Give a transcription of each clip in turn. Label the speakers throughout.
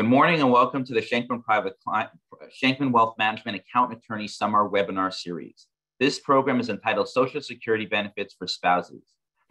Speaker 1: Good morning and welcome to the Shenkman Wealth Management Accountant Attorney Summer Webinar Series. This program is entitled Social Security Benefits for Spouses.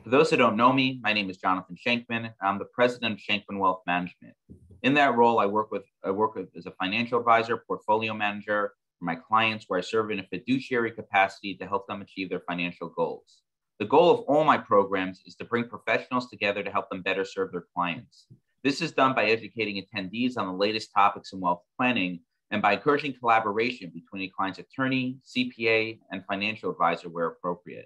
Speaker 1: For those who don't know me, my name is Jonathan Shenkman, and I'm the president of Shenkman Wealth Management. In that role, I work as a financial advisor, portfolio manager for my clients, where I serve in a fiduciary capacity to help them achieve their financial goals. The goal of all my programs is to bring professionals together to help them better serve their clients. This is done by educating attendees on the latest topics in wealth planning and by encouraging collaboration between a client's attorney, CPA, and financial advisor where appropriate.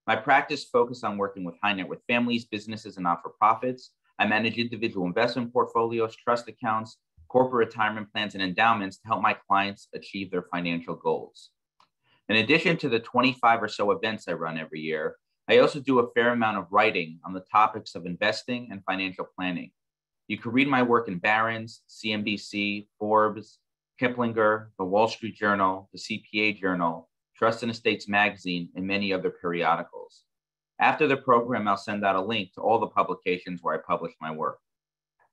Speaker 1: My practice focuses on working with high net worth families, businesses, and not-for-profits. I manage individual investment portfolios, trust accounts, corporate retirement plans, and endowments to help my clients achieve their financial goals. In addition to the 25 or so events I run every year, I also do a fair amount of writing on the topics of investing and financial planning. You can read my work in Barron's, CNBC, Forbes, Kiplinger, the Wall Street Journal, the CPA Journal, Trust and Estates Magazine, and many other periodicals. After the program, I'll send out a link to all the publications where I publish my work.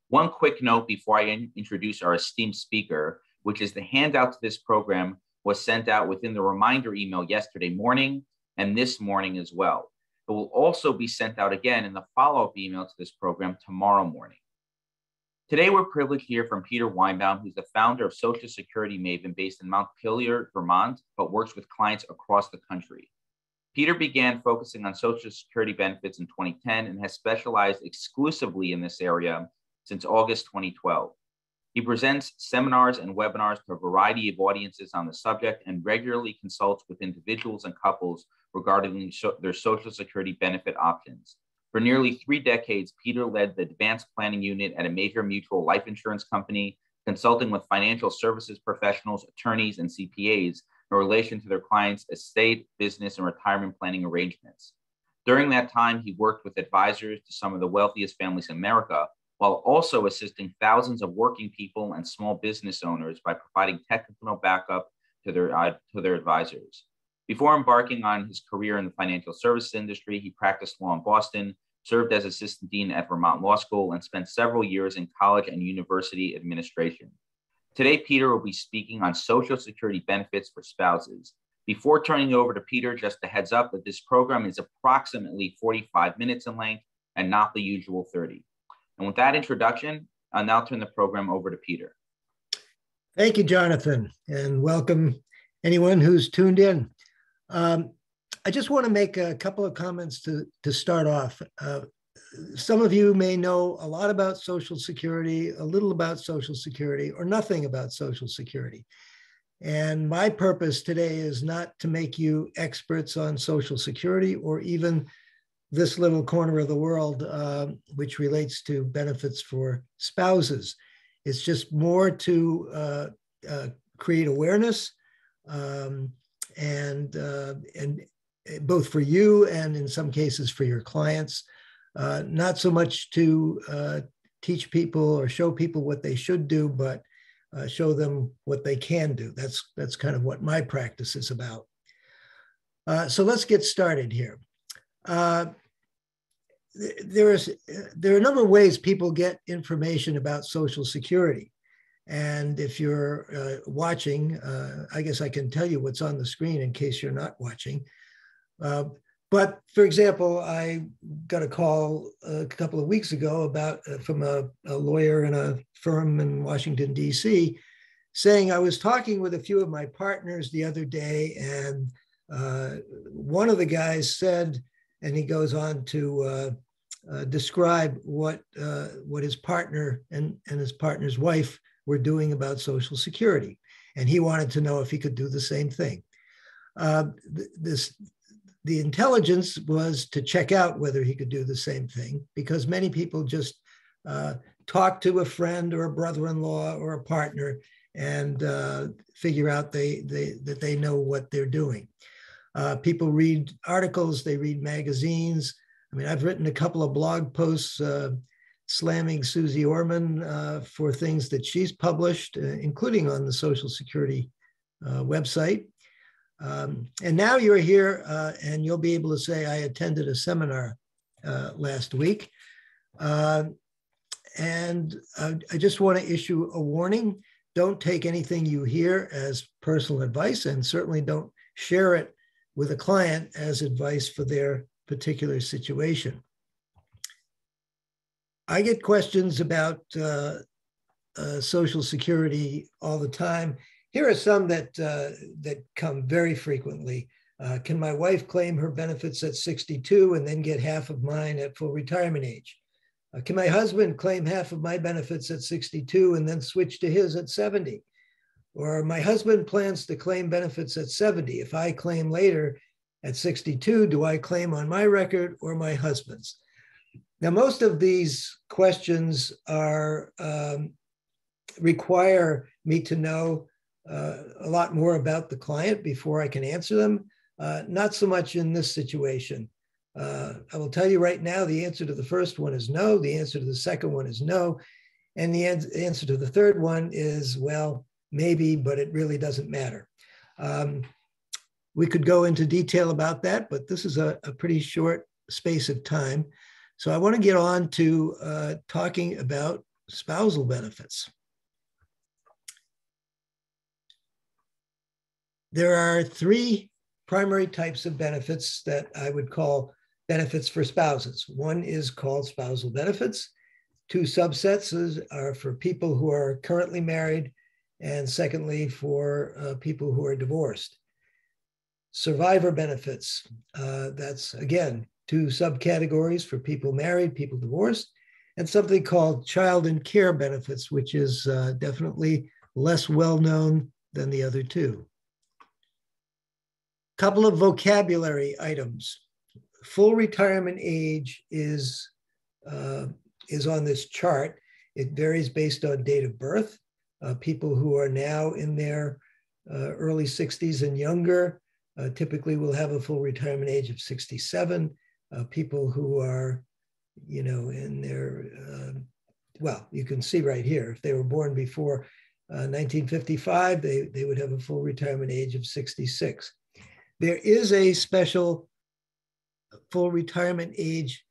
Speaker 1: One quick note before I introduce our esteemed speaker, which is the handout to this program was sent out within the reminder email yesterday morning and this morning as well. It will also be sent out again in the follow-up email to this program tomorrow morning. Today, we're privileged to hear from Peter Weinbaum, who's the founder of Social Security Maven based in Montpelier, Vermont, but works with clients across the country. Peter began focusing on Social Security benefits in 2010 and has specialized exclusively in this area since August 2012. He presents seminars and webinars to a variety of audiences on the subject and regularly consults with individuals and couples regarding their Social Security benefit options. For nearly 3 decades, Peter led the advanced planning unit at a major mutual life insurance company, consulting with financial services professionals, attorneys, and CPAs in relation to their clients' estate, business, and retirement planning arrangements. During that time, he worked with advisors to some of the wealthiest families in America, while also assisting thousands of working people and small business owners by providing technical backup to their advisors. Before embarking on his career in the financial services industry, he practiced law in Boston, served as assistant dean at Vermont Law School, and spent several years in college and university administration. Today, Peter will be speaking on Social Security benefits for spouses. Before turning it over to Peter, just a heads up that this program is approximately 45 minutes in length and not the usual 30. And with that introduction, I'll now turn the program over to Peter.
Speaker 2: Thank you, Jonathan, and welcome anyone who's tuned in. I just want to make a couple of comments to start off. Some of you may know a lot about Social Security, a little about Social Security, or nothing about Social Security. And my purpose today is not to make you experts on Social Security or even this little corner of the world, which relates to benefits for spouses. It's just more to create awareness and both for you and in some cases for your clients, not so much to teach people or show people what they should do, but show them what they can do. That's kind of what my practice is about. So let's get started here. There are a number of ways people get information about Social Security. And if you're watching, I guess I can tell you what's on the screen in case you're not watching. But for example, I got a call a couple of weeks ago from a lawyer in a firm in Washington, D.C., saying I was talking with a few of my partners the other day, and one of the guys said, and he goes on to describe what his partner and his partner's wife were doing about Social Security. And he wanted to know if he could do the same thing. The intelligence was to check out whether he could do the same thing, because many people just talk to a friend or a brother-in-law or a partner and figure out that they know what they're doing. People read articles, they read magazines. I mean, I've written a couple of blog posts slamming Susie Orman for things that she's published, including on the Social Security website. And now you're here and you'll be able to say, I attended a seminar last week. And I just want to issue a warning. Don't take anything you hear as personal advice, and certainly don't share it with a client as advice for their particular situation. I get questions about Social Security all the time. Here are some that come very frequently. Can my wife claim her benefits at 62 and then get half of mine at full retirement age? Can my husband claim half of my benefits at 62 and then switch to his at 70? Or my husband plans to claim benefits at 70. If I claim later at 62, do I claim on my record or my husband's? Now, most of these questions are require me to know a lot more about the client before I can answer them. Not so much in this situation. I will tell you right now, the answer to the first one is no. The answer to the second one is no. And the answer to the third one is, well, maybe, but it really doesn't matter. We could go into detail about that, but this is a pretty short space of time. So I want to get on to talking about spousal benefits. There are three primary types of benefits that I would call benefits for spouses. One is called spousal benefits. Two subsets are for people who are currently married, and secondly, for people who are divorced. Survivor benefits, that's again, two subcategories for people married, people divorced, and something called child and care benefits, which is definitely less well-known than the other two. Couple of vocabulary items. Full retirement age is on this chart. It varies based on date of birth. People who are now in their early 60s and younger typically will have a full retirement age of 67. People who are, in their, well, you can see right here, if they were born before 1955, they would have a full retirement age of 66. There is a special full retirement age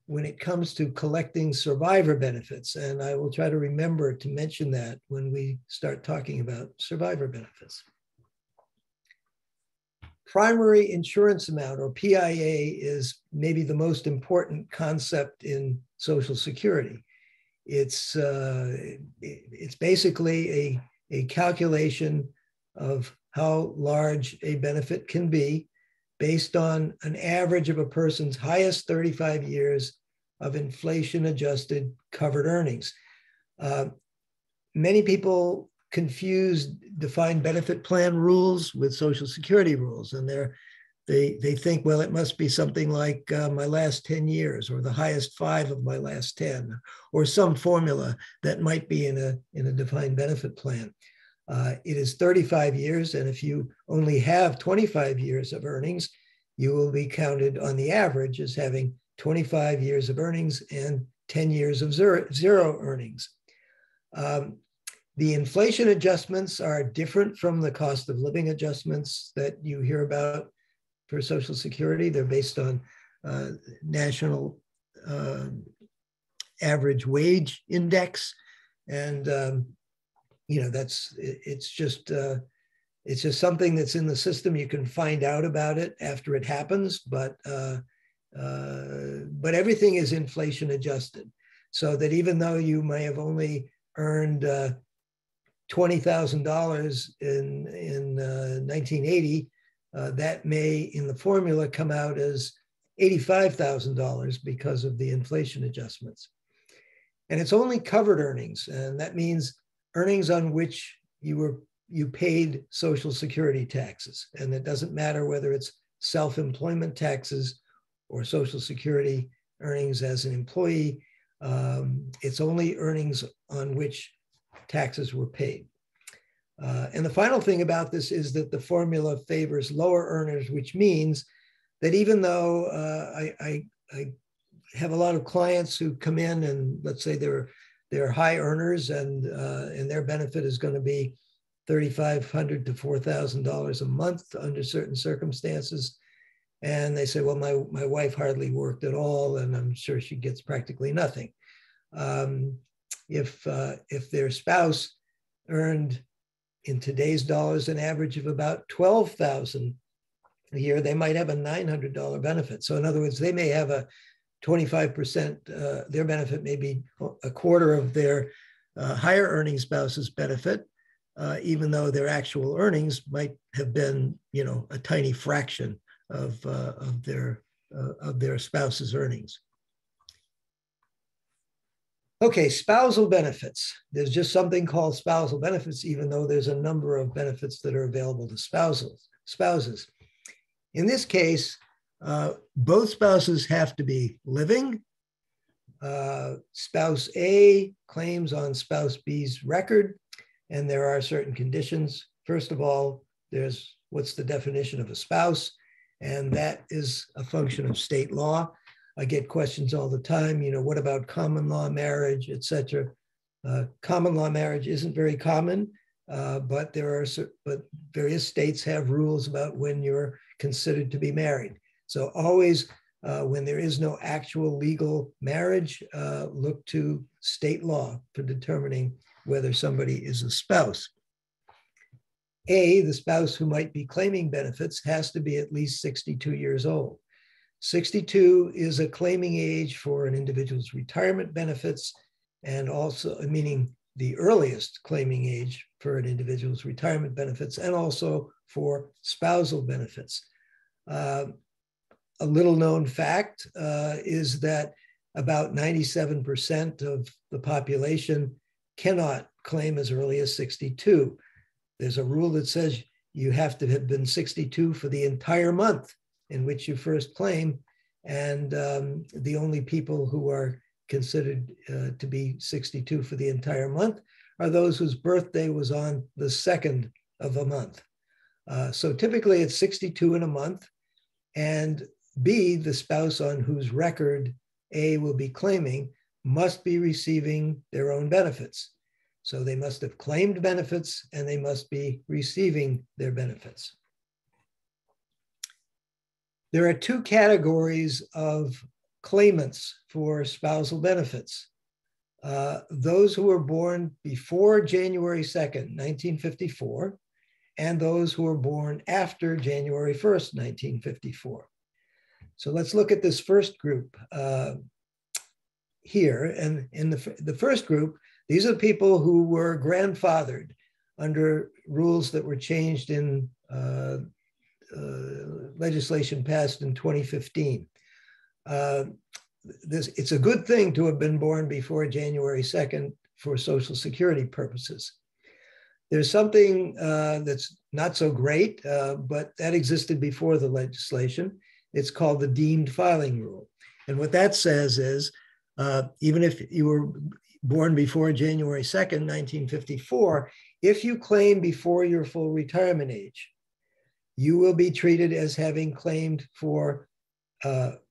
Speaker 2: when it comes to collecting survivor benefits, and I will try to remember to mention that when we start talking about survivor benefits. Primary insurance amount, or PIA, is maybe the most important concept in Social Security. It's basically a calculation of how large a benefit can be based on an average of a person's highest 35 years of inflation-adjusted covered earnings. Many people confuse defined benefit plan rules with Social Security rules, and they think, well, it must be something like my last 10 years, or the highest 5 of my last 10, or some formula that might be in a defined benefit plan. It is 35 years, and if you only have 25 years of earnings, you will be counted on the average as having 25 years of earnings and 10 years of zero earnings. The inflation adjustments are different from the cost of living adjustments that you hear about for Social Security. They're based on national average wage index, and it's just something that's in the system. You can find out about it after it happens, but everything is inflation adjusted, so that even though you may have only earned $20,000 in 1980, that may, in the formula, come out as $85,000 because of the inflation adjustments. And it's only covered earnings, and that means earnings on which you paid Social Security taxes. And it doesn't matter whether it's self-employment taxes or Social Security earnings as an employee. It's only earnings on which taxes were paid. And the final thing about this is that the formula favors lower earners, which means that even though I have a lot of clients who come in and let's say they're high earners and their benefit is going to be $3,500 to $4,000 a month under certain circumstances. And they say, well, my wife hardly worked at all, and I'm sure she gets practically nothing. if their spouse earned in today's dollars an average of about $12,000 a year, they might have a $900 benefit. So in other words, they may have a 25%, their benefit may be a quarter of their higher earning spouse's benefit, even though their actual earnings might have been, a tiny fraction of their spouse's earnings. Okay, spousal benefits. There's just something called spousal benefits, even though there's a number of benefits that are available to spouses. In this case, both spouses have to be living. Spouse A claims on spouse B's record, and there are certain conditions. First of all, there's what's the definition of a spouse, and that is a function of state law. I get questions all the time, what about common law marriage, et cetera. Common law marriage isn't very common, but various states have rules about when you're considered to be married. So always, when there is no actual legal marriage, look to state law for determining whether somebody is a spouse. A, the spouse who might be claiming benefits has to be at least 62 years old. 62 is a claiming age for an individual's retirement benefits, and also meaning the earliest claiming age for an individual's retirement benefits, and also for spousal benefits. A little known fact is that about 97% of the population cannot claim as early as 62. There's a rule that says you have to have been 62 for the entire month in which you first claim, and the only people who are considered to be 62 for the entire month are those whose birthday was on the 2nd of a month. So typically it's 62 in a month, and B, the spouse on whose record A will be claiming, must be receiving their own benefits. So they must have claimed benefits and they must be receiving their benefits. There are two categories of claimants for spousal benefits. Those who were born before January 2nd, 1954, and those who were born after January 1st, 1954. So let's look at this first group here. And in the first group, these are the people who were grandfathered under rules that were changed in legislation passed in 2015. It's a good thing to have been born before January 2nd for Social Security purposes. There's something that's not so great, but that existed before the legislation. It's called the deemed filing rule. And what that says is, even if you were born before January 2nd, 1954, if you claim before your full retirement age, you will be treated as having claimed for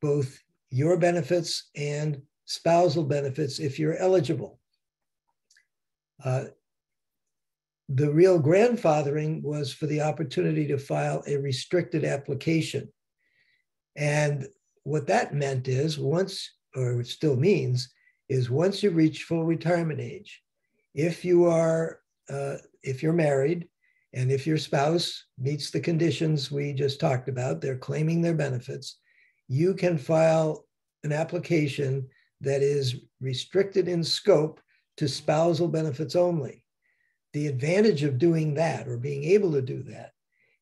Speaker 2: both your benefits and spousal benefits if you're eligible. The real grandfathering was for the opportunity to file a restricted application. And what that meant is or it still means, is once you reach full retirement age, if you're married, and if your spouse meets the conditions we just talked about, they're claiming their benefits, you can file an application that is restricted in scope to spousal benefits only. The advantage of doing that, or being able to do that,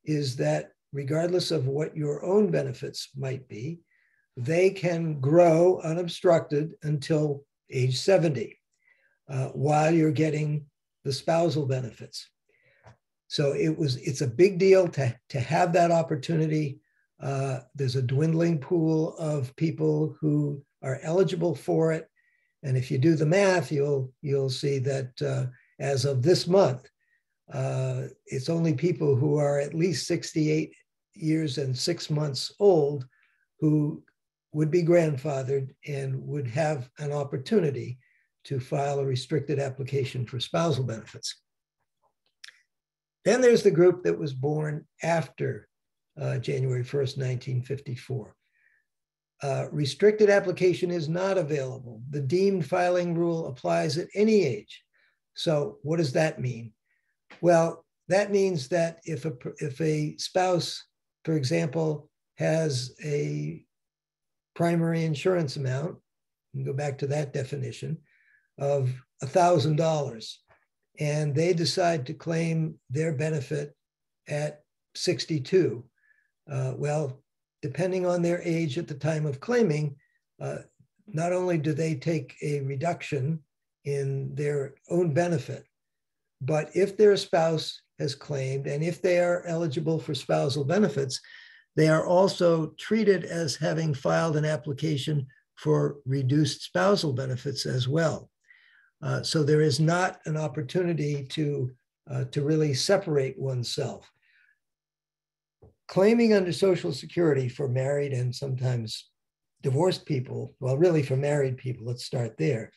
Speaker 2: is that regardless of what your own benefits might be, they can grow unobstructed until age 70 while you're getting the spousal benefits. So it's a big deal to have that opportunity. There's a dwindling pool of people who are eligible for it. And if you do the math, you'll see that as of this month, it's only people who are at least 68 years and 6 months old who would be grandfathered and would have an opportunity to file a restricted application for spousal benefits. Then there's the group that was born after January 1st, 1954. Restricted application is not available. The deemed filing rule applies at any age. So what does that mean? Well, that means that if a spouse, for example, has a primary insurance amount, you can go back to that definition, of $1,000, and they decide to claim their benefit at 62, well, depending on their age at the time of claiming, not only do they take a reduction in their own benefit, but if their spouse has claimed and if they are eligible for spousal benefits, they are also treated as having filed an application for reduced spousal benefits as well. So there is not an opportunity to really separate oneself. Claiming under Social Security for married and sometimes divorced people, well, really for married people, let's start there,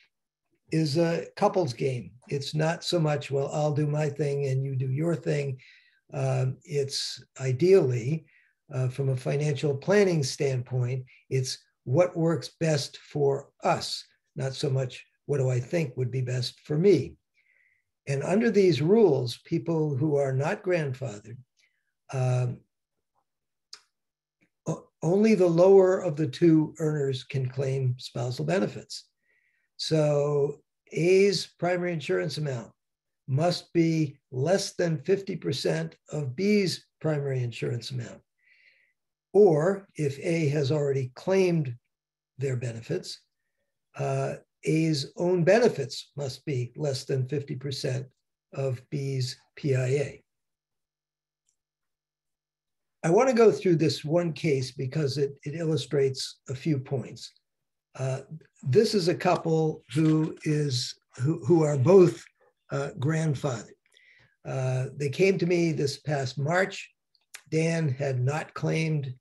Speaker 2: is a couple's game. It's not so much, well, I'll do my thing and you do your thing. It's ideally, from a financial planning standpoint, it's what works best for us, not so much what do I think would be best for me. And under these rules, people who are not grandfathered, only the lower of the two earners can claim spousal benefits. So A's primary insurance amount must be less than 50% of B's primary insurance amount. Or if A has already claimed their benefits, A's own benefits must be less than 50% of B's PIA. I want to go through this one case because it illustrates a few points. This is a couple who are both grandfathered. They came to me this past March. Dan had not claimed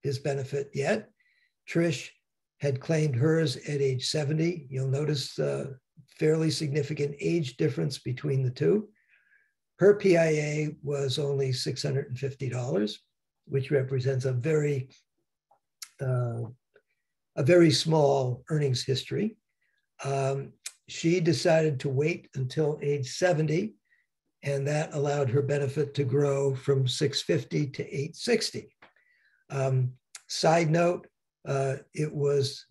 Speaker 2: his benefit yet. Trish had claimed hers at age 70. You'll notice a fairly significant age difference between the two. Her PIA was only $650, which represents a very small earnings history. She decided to wait until age 70, and that allowed her benefit to grow from $650 to $860. Side note, it was,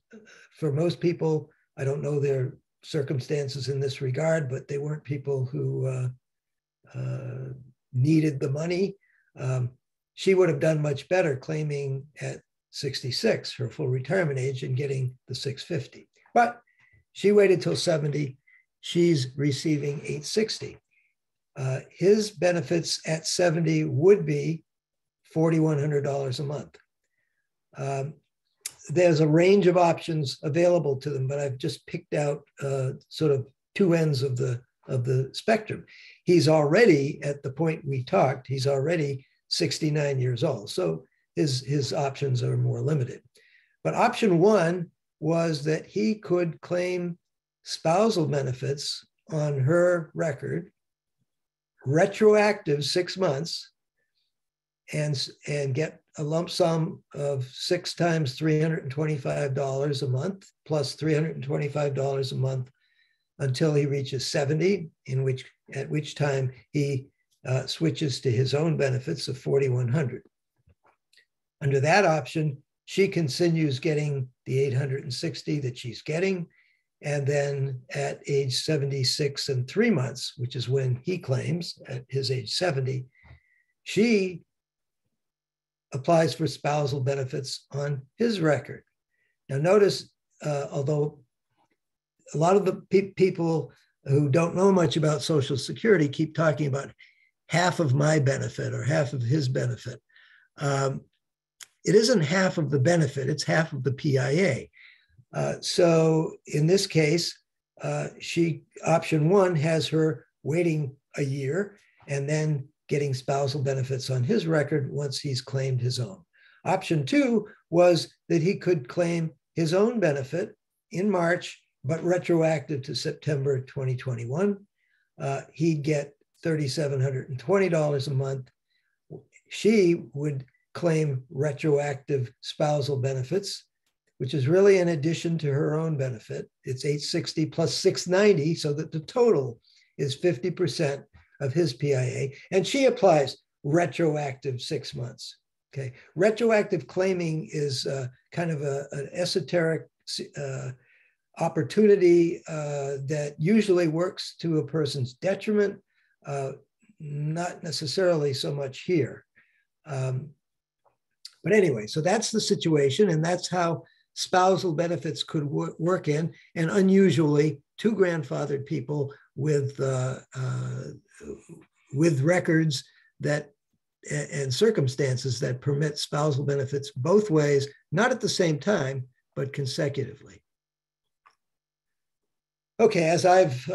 Speaker 2: for most people, I don't know their circumstances in this regard, but they weren't people who needed the money. She would have done much better claiming at 66, her full retirement age, and getting the $650. But she waited till 70. She's receiving $860. His benefits at 70 would be $4,100 a month. There's a range of options available to them, but I've just picked out sort of two ends of the spectrum. He's already, at the point we talked, he's already 69 years old. So his options are more limited. But option one was that he could claim spousal benefits on her record, retroactive 6 months, and get a lump sum of 6 times $325 a month plus $325 a month until he reaches 70, at which time he switches to his own benefits of $4,100. Under that option, she continues getting the $860 that she's getting, and then at age 76 and 3 months, which is when he claims at his age 70, she applies for spousal benefits on his record. Now notice, although a lot of the people who don't know much about Social Security keep talking about half of my benefit or half of his benefit. It isn't half of the benefit, it's half of the PIA. So in this case, option one has her waiting a year and then getting spousal benefits on his record once he's claimed his own. Option two was that he could claim his own benefit in March, but retroactive to September 2021. He'd get $3,720 a month. She would claim retroactive spousal benefits, which is really in addition to her own benefit. It's $860 plus $690, so that the total is 50% of his PIA. And she applies retroactive 6 months. Okay, retroactive claiming is kind of an esoteric opportunity that usually works to a person's detriment, not necessarily so much here. But anyway, so that's the situation, and that's how spousal benefits could work in, and unusually, two grandfathered people with records that and circumstances that permit spousal benefits both ways, not at the same time, but consecutively. Okay, as I've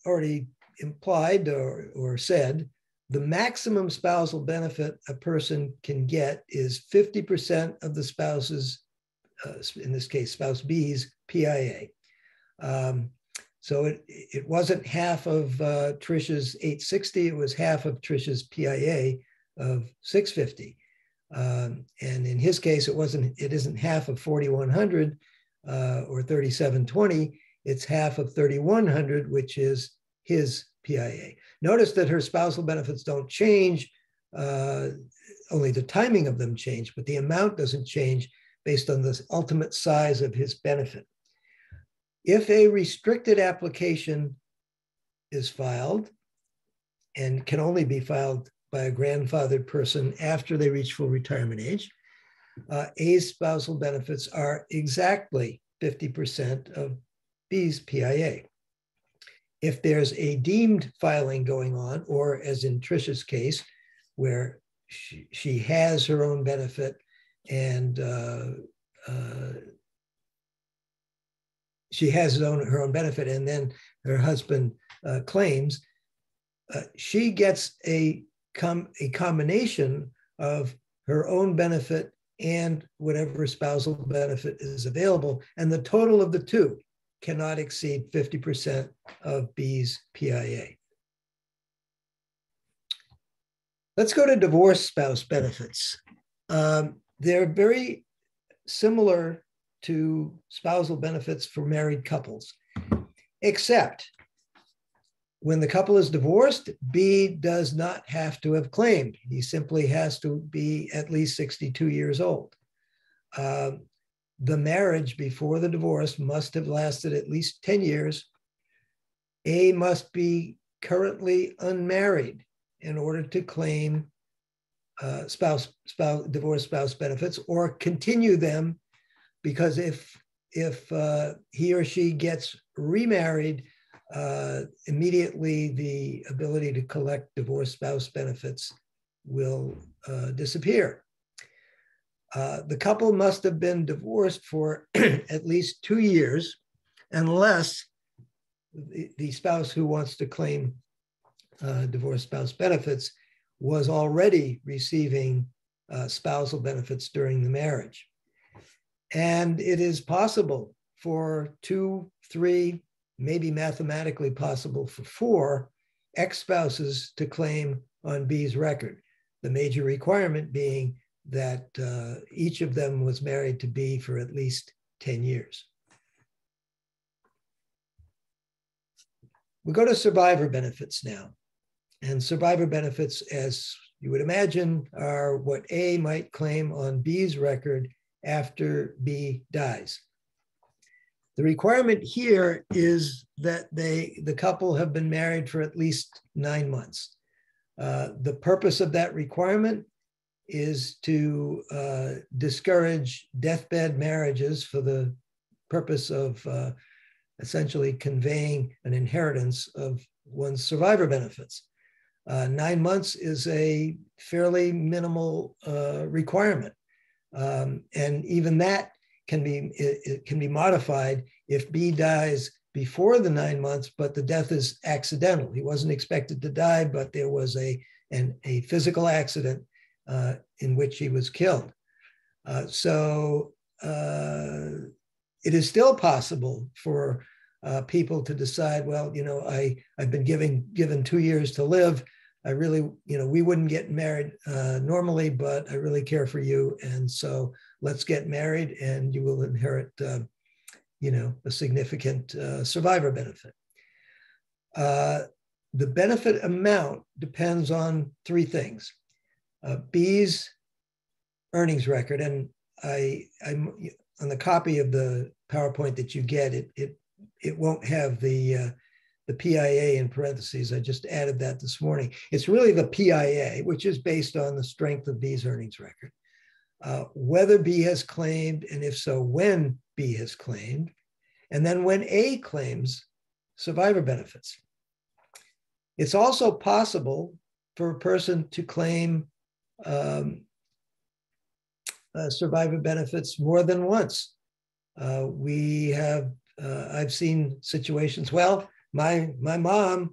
Speaker 2: already implied or said, the maximum spousal benefit a person can get is 50% of the spouse's, in this case, spouse B's PIA. So it wasn't half of Trish's 860, it was half of Trish's PIA of 650. And in his case, it isn't half of 4,100 or 3,720, it's half of 3,100, which is his PIA. Notice that her spousal benefits don't change, only the timing of them change, but the amount doesn't change based on the ultimate size of his benefit. If a restricted application is filed and can only be filed by a grandfathered person after they reach full retirement age, A's spousal benefits are exactly 50% of B's PIA. If there's a deemed filing going on, or as in Trish's case, where she has her own benefit and she has her own benefit, and then her husband claims, she gets a combination of her own benefit and whatever spousal benefit is available, and the total of the two cannot exceed 50% of B's PIA. Let's go to divorce spouse benefits. They're very similar to spousal benefits for married couples, except when the couple is divorced, B does not have to have claimed. He simply has to be at least 62 years old. The marriage before the divorce must have lasted at least 10 years. A must be currently unmarried in order to claim divorce spouse benefits, or continue them, because if he or she gets remarried, immediately the ability to collect divorce spouse benefits will disappear. The couple must have been divorced for at least 2 years, unless the spouse who wants to claim divorce spouse benefits was already receiving spousal benefits during the marriage. And it is possible for 2, 3, maybe mathematically possible for 4 ex-spouses to claim on B's record. The major requirement being that each of them was married to B for at least 10 years. We go to survivor benefits now. And survivor benefits, as you would imagine, are what A might claim on B's record after B dies. The requirement here is that the couple have been married for at least 9 months. The purpose of that requirement is to discourage deathbed marriages for the purpose of essentially conveying an inheritance of one's survivor benefits. 9 months is a fairly minimal requirement. And even that can be modified if B dies before the 9 months, but the death is accidental. He wasn't expected to die, but there was a physical accident in which he was killed. So it is still possible for people to decide, well, you know, I've been given 2 years to live. I really, we wouldn't get married normally, but I really care for you. And so let's get married and you will inherit, a significant survivor benefit. The benefit amount depends on three things. B's earnings record, and I'm on the copy of the PowerPoint that you get, it won't have the PIA in parentheses. I just added that this morning. It's really the PIA, which is based on the strength of B's earnings record. Whether B has claimed, and if so, when B has claimed, and then when A claims survivor benefits. It's also possible for a person to claim survivor benefits more than once. I've seen situations, my mom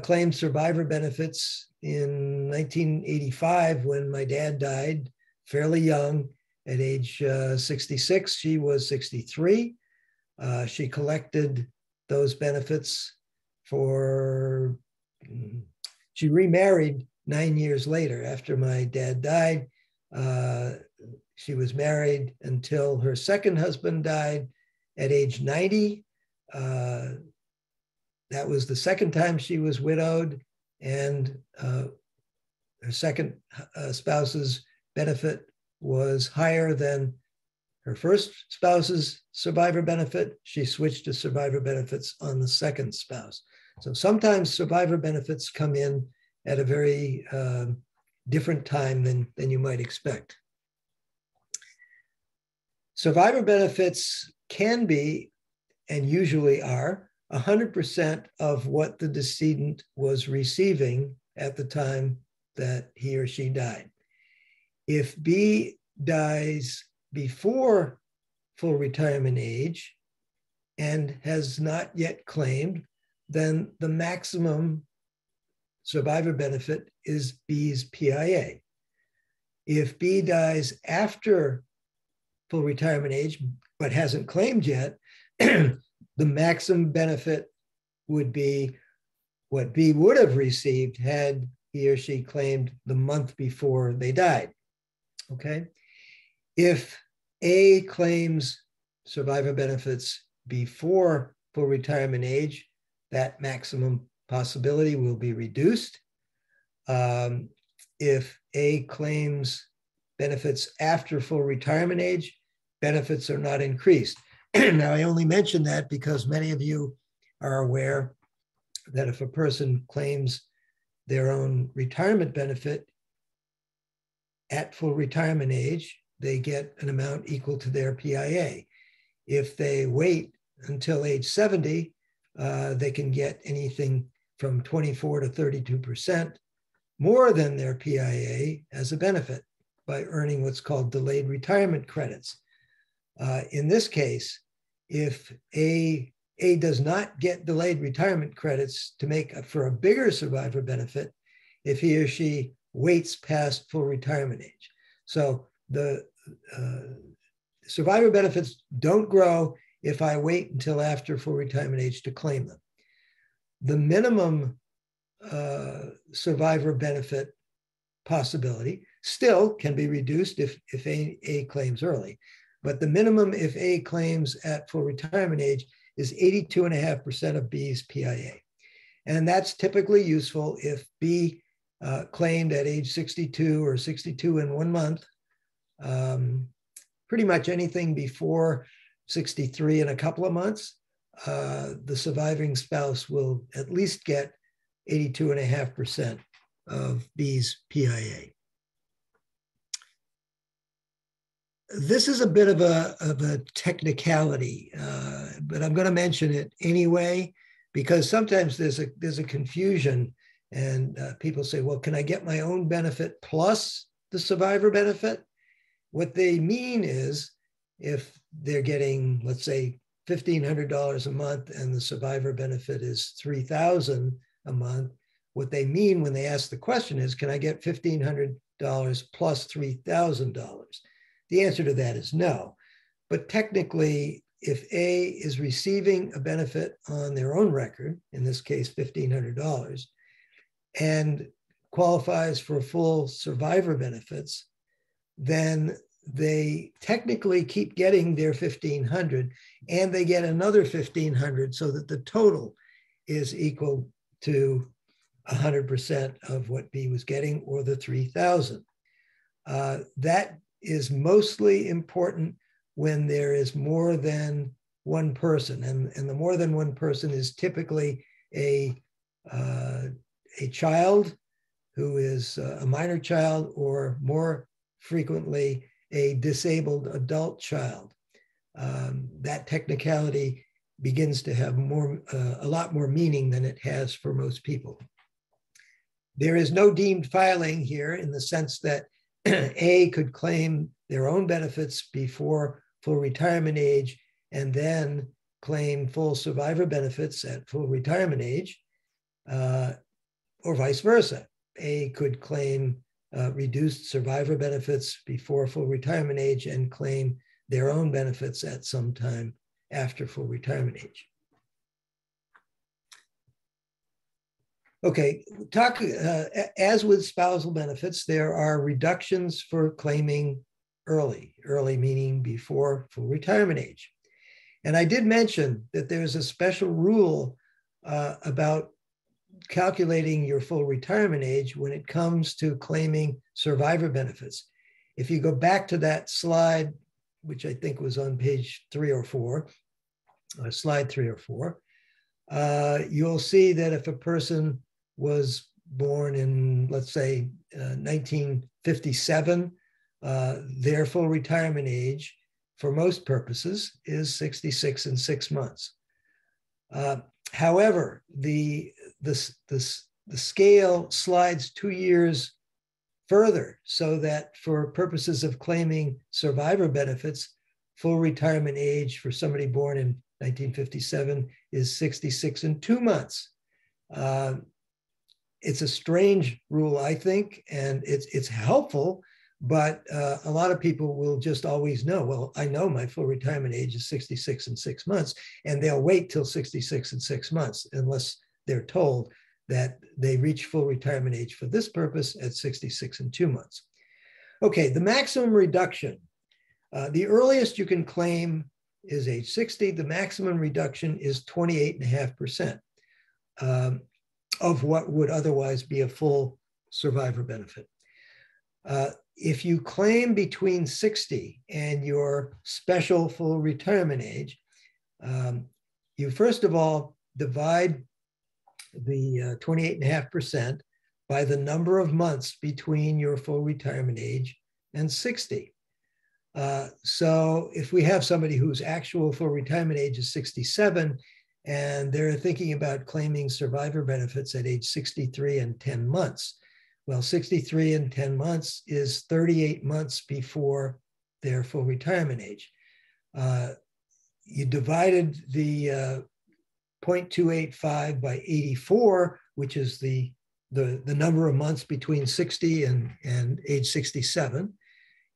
Speaker 2: claimed survivor benefits in 1985 when my dad died fairly young at age 66. She was 63. She collected those benefits she remarried 9 years later after my dad died. She was married until her second husband died at age 90. That was the second time she was widowed, and her second spouse's benefit was higher than her first spouse's survivor benefit. She switched to survivor benefits on the second spouse. So sometimes survivor benefits come in at a very different time than you might expect. Survivor benefits can be, and usually are, 100% of what the decedent was receiving at the time that he or she died. If B dies before full retirement age and has not yet claimed, then the maximum survivor benefit is B's PIA. If B dies after full retirement age but hasn't claimed yet, the maximum benefit would be what B would have received had he or she claimed the month before they died. Okay? If A claims survivor benefits before full retirement age, that maximum possibility will be reduced. If A claims benefits after full retirement age, benefits are not increased. Now, I only mention that because many of you are aware that if a person claims their own retirement benefit at full retirement age, they get an amount equal to their PIA. If they wait until age 70, they can get anything from 24 to 32% more than their PIA as a benefit by earning what's called delayed retirement credits. In this case, if A does not get delayed retirement credits to make up for a bigger survivor benefit if he or she waits past full retirement age. So the survivor benefits don't grow if I wait until after full retirement age to claim them. The minimum survivor benefit possibility still can be reduced if A claims early. But the minimum if A claims at full retirement age is 82.5% of B's PIA. And that's typically useful if B claimed at age 62 or 62 in 1 month. Pretty much anything before 63 in a couple of months, the surviving spouse will at least get 82.5% of B's PIA. This is a bit of a technicality, but I'm going to mention it anyway, because sometimes there's a confusion and people say, well, can I get my own benefit plus the survivor benefit? What they mean is if they're getting, let's say, $1,500 a month and the survivor benefit is $3,000 a month, what they mean when they ask the question is, can I get $1,500 plus $3,000? The answer to that is no. But technically, if A is receiving a benefit on their own record, in this case, $1,500, and qualifies for full survivor benefits, then they technically keep getting their $1,500 and they get another $1,500 so that the total is equal to 100% of what B was getting, or the $3,000. That is mostly important when there is more than one person, and the more than one person is typically a child who is a minor child, or more frequently a disabled adult child. That technicality begins to have a lot more meaning than it has for most people. There is no deemed filing here, in the sense that A could claim their own benefits before full retirement age and then claim full survivor benefits at full retirement age, or vice versa. A could claim reduced survivor benefits before full retirement age and claim their own benefits at some time after full retirement age. Okay, as with spousal benefits, there are reductions for claiming early meaning before full retirement age. And I did mention that there's a special rule about calculating your full retirement age when it comes to claiming survivor benefits. If you go back to that slide, which I think was on page 3 or 4, slide 3 or 4, you'll see that if a person was born in, let's say, 1957, their full retirement age, for most purposes, is 66 and 6 months. However, the scale slides 2 years further, so that for purposes of claiming survivor benefits, full retirement age for somebody born in 1957 is 66 and 2 months. It's a strange rule, I think, and it's helpful, but a lot of people will just always know, well, I know my full retirement age is 66 and 6 months, and they'll wait till 66 and 6 months unless they're told that they reach full retirement age for this purpose at 66 and 2 months. Okay, the maximum reduction. The earliest you can claim is age 60. The maximum reduction is 28.5% of what would otherwise be a full survivor benefit. If you claim between 60 and your special full retirement age, you first of all divide the 28.5% by the number of months between your full retirement age and 60. So if we have somebody whose actual full retirement age is 67, and they're thinking about claiming survivor benefits at age 63 and 10 months, well, 63 and 10 months is 38 months before their full retirement age. You divided the 0.285 by 84, which is the number of months between 60 and age 67.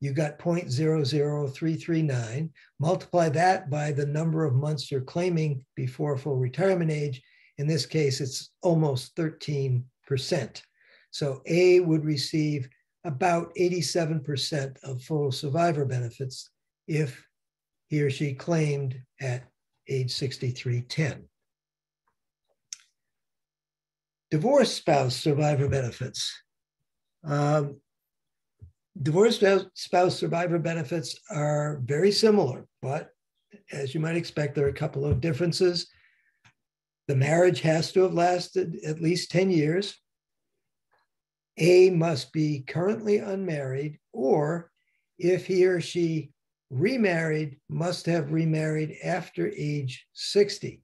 Speaker 2: You got 0.00339. Multiply that by the number of months you're claiming before full retirement age. In this case, it's almost 13%. So A would receive about 87% of full survivor benefits if he or she claimed at age 63:10. Divorced spouse survivor benefits. Divorced spouse survivor benefits are very similar, but as you might expect, there are a couple of differences. The marriage has to have lasted at least 10 years. A must be currently unmarried, or if he or she remarried, must have remarried after age 60.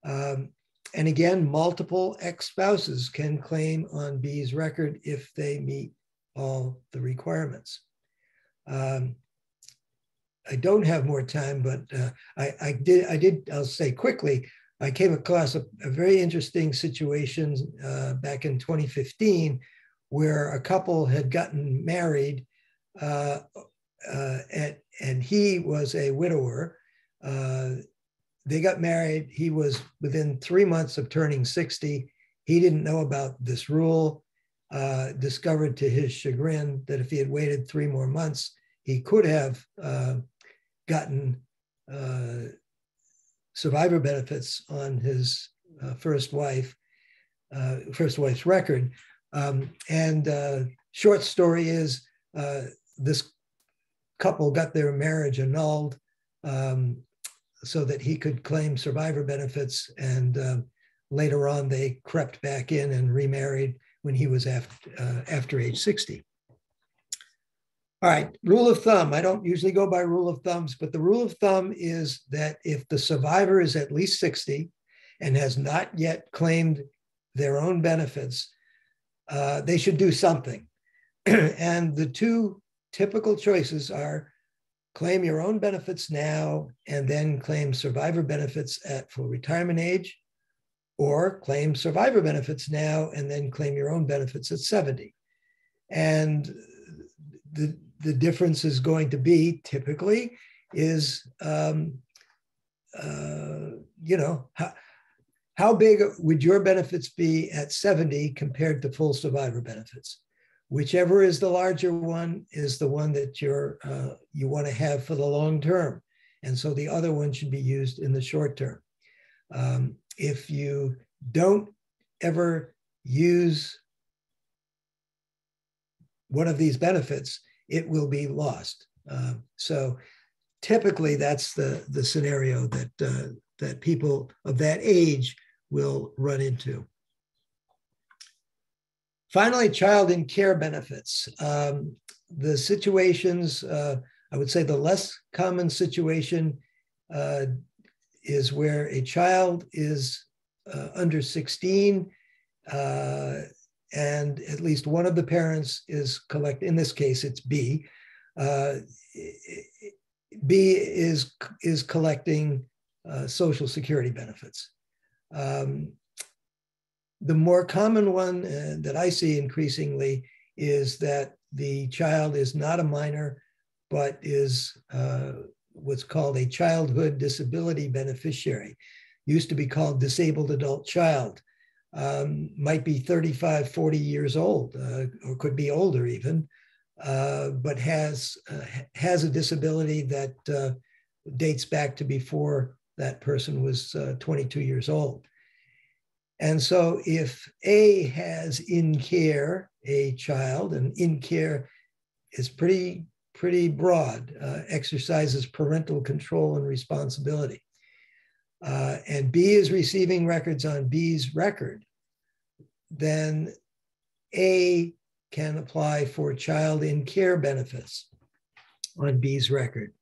Speaker 2: And again, multiple ex-spouses can claim on B's record if they meet all the requirements. I don't have more time, but I'll say quickly, I came across a very interesting situation back in 2015 where a couple had gotten married and he was a widower. They got married. He was within 3 months of turning 60. He didn't know about this rule. discovered to his chagrin that if he had waited 3 more months, he could have gotten survivor benefits on his first wife's record. Short story is this couple got their marriage annulled so that he could claim survivor benefits, and later on they crept back in and remarried when he was after age 60. All right, rule of thumb. I don't usually go by rule of thumbs, but the rule of thumb is that if the survivor is at least 60 and has not yet claimed their own benefits, they should do something. And the 2 typical choices are claim your own benefits now and then claim survivor benefits at full retirement age, or claim survivor benefits now and then claim your own benefits at 70. And the difference is going to be typically is, how big would your benefits be at 70 compared to full survivor benefits? Whichever is the larger one is the one that you want to have for the long term. And so the other one should be used in the short term. If you don't ever use one of these benefits, it will be lost. So typically that's the scenario that people of that age will run into. Finally, child in care benefits. The situations, I would say the less common situation is where a child is under 16 and at least one of the parents is in this case, it's B. B is collecting Social Security benefits. The more common one that I see increasingly is that the child is not a minor, but is what's called a childhood disability beneficiary. Used to be called disabled adult child. Might be 35, 40 years old, or could be older even, but has a disability that dates back to before that person was 22 years old. And so if A has in care a child, and in care is pretty broad, exercises parental control and responsibility, and B is receiving records on B's record, then A can apply for child in care benefits on B's record.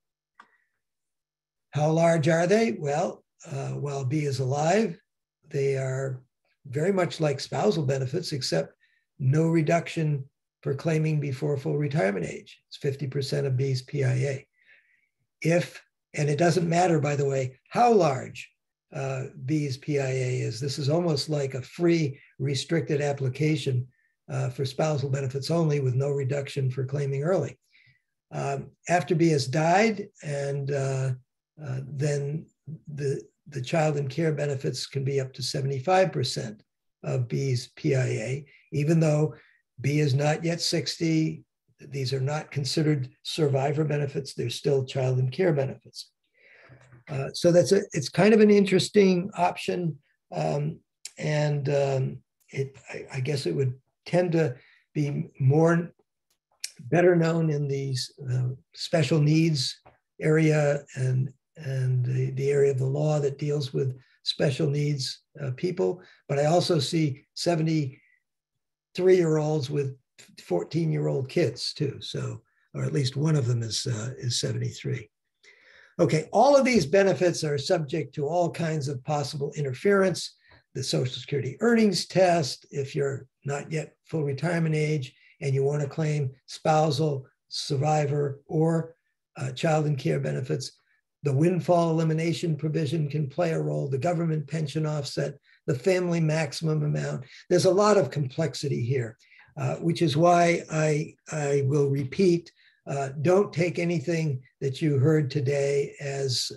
Speaker 2: How large are they? Well, while B is alive, they are very much like spousal benefits, except no reduction for claiming before full retirement age. It's 50% of B's PIA. And it doesn't matter, by the way, how large B's PIA is. This is almost like a free restricted application for spousal benefits only, with no reduction for claiming early. After B has died, and then the child in care benefits can be up to 75% of B's PIA, even though B is not yet 60. These are not considered survivor benefits. They're still child in care benefits. So it's kind of an interesting option. I guess it would tend to be better known in the special needs area and the area of the law that deals with special needs people. But I also see 73-year-olds with 14-year-old kids too. So, or at least one of them is 73. Okay, all of these benefits are subject to all kinds of possible interference. The Social Security earnings test, if you're not yet full retirement age and you want to claim spousal, survivor, or child in care benefits. The windfall elimination provision can play a role, the government pension offset, the family maximum amount. There's a lot of complexity here, which is why I will repeat, don't take anything that you heard today as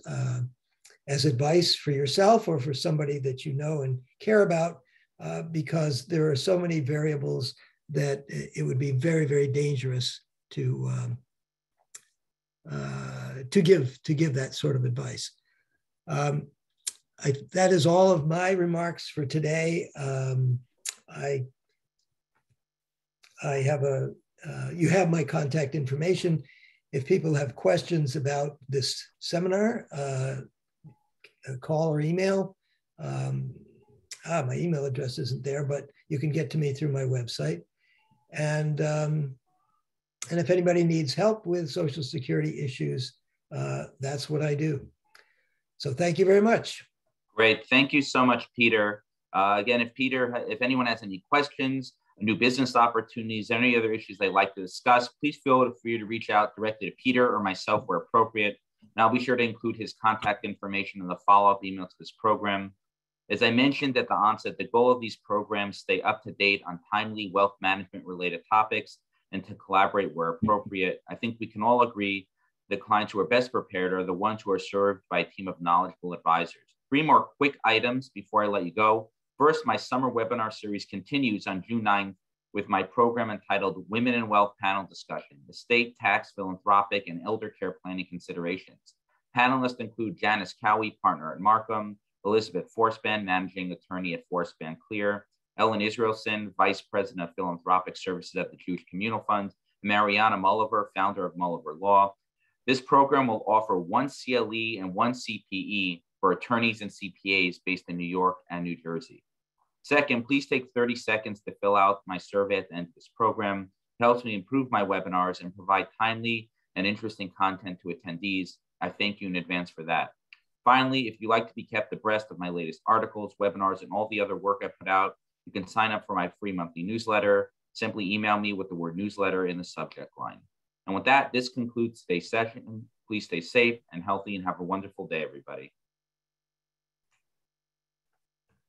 Speaker 2: advice for yourself or for somebody that you know and care about, because there are so many variables that it would be very, very dangerous to give that sort of advice. That is all of my remarks for today. You have my contact information. If people have questions about this seminar, call or email. My email address isn't there, but you can get to me through my website. And if anybody needs help with Social Security issues, that's what I do. So thank you very much.
Speaker 1: Great. Thank you so much, Peter. Again, if anyone has any questions, new business opportunities, any other issues they'd like to discuss, please feel free to reach out directly to Peter or myself where appropriate. And I'll be sure to include his contact information in the follow-up email to this program. As I mentioned at the onset, the goal of these programs stay up to date on timely wealth management related topics and to collaborate where appropriate. I think we can all agree the clients who are best prepared are the ones who are served by a team of knowledgeable advisors. 3 more quick items before I let you go. First, my summer webinar series continues on June 9th with my program entitled Women in Wealth Panel Discussion, Estate, Tax, Philanthropic, and Elder Care Planning Considerations. Panelists include Janice Cowie, partner at Markham, Elizabeth Forspan, managing attorney at Forspan Clear, Ellen Israelson, vice president of philanthropic services at the Jewish Communal Fund, Mariana Mulliver, founder of Mulliver Law. This program will offer 1 CLE and 1 CPE for attorneys and CPAs based in New York and New Jersey. Second, please take 30 seconds to fill out my survey at the end of this program. It helps me improve my webinars and provide timely and interesting content to attendees. I thank you in advance for that. Finally, if you'd like to be kept abreast of my latest articles, webinars, and all the other work I put out, you can sign up for my free monthly newsletter. Simply email me with the word newsletter in the subject line. And with that, this concludes today's session. Please stay safe and healthy and have a wonderful day, everybody.